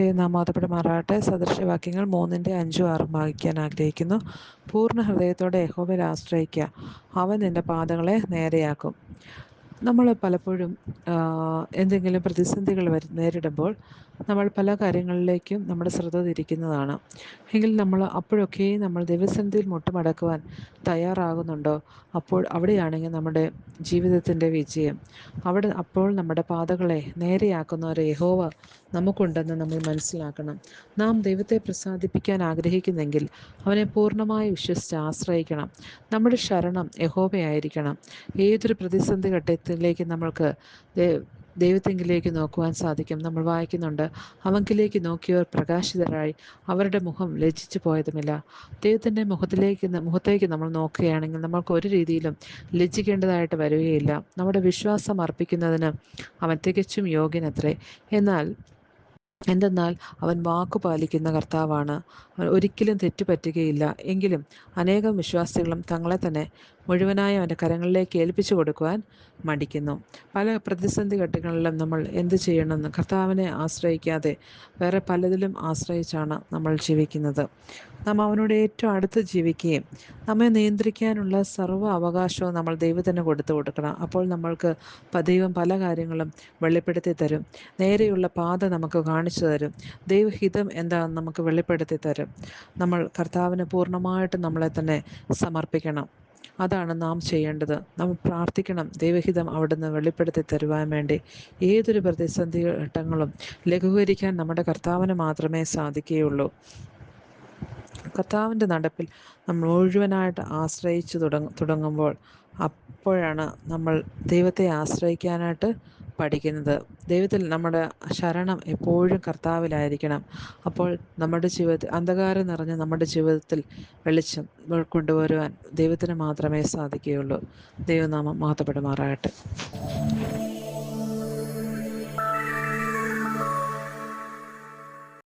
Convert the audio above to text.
ദൈവനാമം സദൃശവാക്യങ്ങൾ 3-5-6 വായിക്കാൻ ആഗ്രഹിക്കുന്നു. പൂർണ്ണ ഹൃദയത്തോടെ യഹോവയിൽ ആശ്രയിക്കുക, അവൻ നിൻ്റെ പാതകളെ നേരെയാക്കും. നമ്മൾ പലപ്പോഴും എന്തെങ്കിലും പ്രതിസന്ധികൾ നേരിടുമ്പോൾ നമ്മൾ പല കാര്യങ്ങളിലേക്കും നമ്മുടെ ശ്രദ്ധ തിരിക്കുന്നതാണ്. എങ്കിൽ അപ്പോഴൊക്കെയും നമ്മൾ ദൈവസന്നിധിയിൽ മുട്ടുമടക്കുവാൻ തയ്യാറാകുന്നുണ്ടോ? അപ്പോൾ അവിടെയാണെങ്കിൽ നമ്മുടെ ജീവിതത്തിൻ്റെ വിജയം. അപ്പോൾ നമ്മുടെ പാതകളെ നേരെയാക്കുന്ന ഒരു യഹോവ നമുക്കുണ്ടെന്ന് നമ്മൾ മനസ്സിലാക്കണം. നാം ദൈവത്തെ പ്രസാദിപ്പിക്കാൻ ആഗ്രഹിക്കുന്നെങ്കിൽ അവനെ പൂർണ്ണമായി വിശ്വസിച്ച് ആശ്രയിക്കണം. നമ്മുടെ ശരണം യഹോവയായിരിക്കണം. ഏതൊരു പ്രതിസന്ധി ഘട്ടത്തിലേക്ക് നമ്മൾക്ക് ദൈവത്തെങ്കിലേക്ക് നോക്കുവാൻ സാധിക്കും. നമ്മൾ വായിക്കുന്നുണ്ട്, അവങ്കിലേക്ക് നോക്കിയവർ പ്രകാശിതരായി, അവരുടെ മുഖം ലജ്ജിച്ചു പോയതുമില്ല. ദൈവത്തിൻ്റെ മുഖത്തേക്ക് നമ്മൾ നോക്കുകയാണെങ്കിൽ നമ്മൾക്ക് ഒരു രീതിയിലും ലജ്ജിക്കേണ്ടതായിട്ട് വരികയില്ല. നമ്മുടെ വിശ്വാസം അർപ്പിക്കുന്നതിന് അവൻ തികച്ചും യോഗ്യനത്രേ. എന്തെന്നാൽ അവൻ വാക്കു പാലിക്കുന്ന കർത്താവാണ്. അവൻ ഒരിക്കലും തെറ്റുപറ്റുകയില്ല. എങ്കിലും അനേകം വിശ്വാസികളും തങ്ങളെ തന്നെ മുഴുവനായി അവൻ്റെ കരങ്ങളിലേക്ക് ഏൽപ്പിച്ചു കൊടുക്കുവാൻ മടിക്കുന്നു. പല പ്രതിസന്ധി ഘട്ടങ്ങളിലും നമ്മൾ എന്ത് ചെയ്യണമെന്ന് കർത്താവിനെ ആശ്രയിക്കാതെ വേറെ പലതിലും ആശ്രയിച്ചാണ് നമ്മൾ ജീവിക്കുന്നത്. നാം അവനോട് ഏറ്റവും അടുത്ത് ജീവിക്കുകയും നമ്മെ നിയന്ത്രിക്കാനുള്ള സർവ്വ അവകാശവും നമ്മൾ ദൈവത്തിന് കൊടുക്കണം. അപ്പോൾ നമ്മൾക്ക് ദൈവം പല കാര്യങ്ങളും വെളിപ്പെടുത്തി തരും. നേരെയുള്ള പാത നമുക്ക് കാണിച്ചു തരും. ദൈവഹിതം എന്താണെന്ന് നമുക്ക് വെളിപ്പെടുത്തി തരും. നമ്മൾ കർത്താവിന് പൂർണ്ണമായിട്ട് നമ്മളെ തന്നെ സമർപ്പിക്കണം. അതാണ് നാം ചെയ്യേണ്ടത്. നമ്മൾ പ്രാർത്ഥിക്കണം, ദൈവഹിതം അവിടുന്ന് വെളിപ്പെടുത്തി തരുവാൻ വേണ്ടി. ഏതൊരു പ്രതിസന്ധി ഘട്ടങ്ങളും ലഘൂകരിക്കാൻ നമ്മുടെ കർത്താവിന് മാത്രമേ സാധിക്കുകയുള്ളൂ. കർത്താവിൻ്റെ നടപ്പിൽ നമ്മൾ മുഴുവനായിട്ട് ആശ്രയിച്ചു തുടങ്ങുമ്പോൾ അപ്പോഴാണ് നമ്മൾ ദൈവത്തെ ആശ്രയിക്കാനായിട്ട് പഠിക്കുന്നത്. ദൈവത്തിൽ നമ്മുടെ ശരണം എപ്പോഴും കർത്താവിലായിരിക്കണം. അപ്പോൾ നമ്മുടെ ജീവിതത്തിൽ അന്ധകാരം നിറഞ്ഞ നമ്മുടെ ജീവിതത്തിൽ വെളിച്ചം കൊണ്ടുവരുവാൻ ദൈവത്തിന് മാത്രമേ സാധിക്കുകയുള്ളൂ. ദൈവനാമം മഹത്വപ്പെടുമാറാകട്ടെ.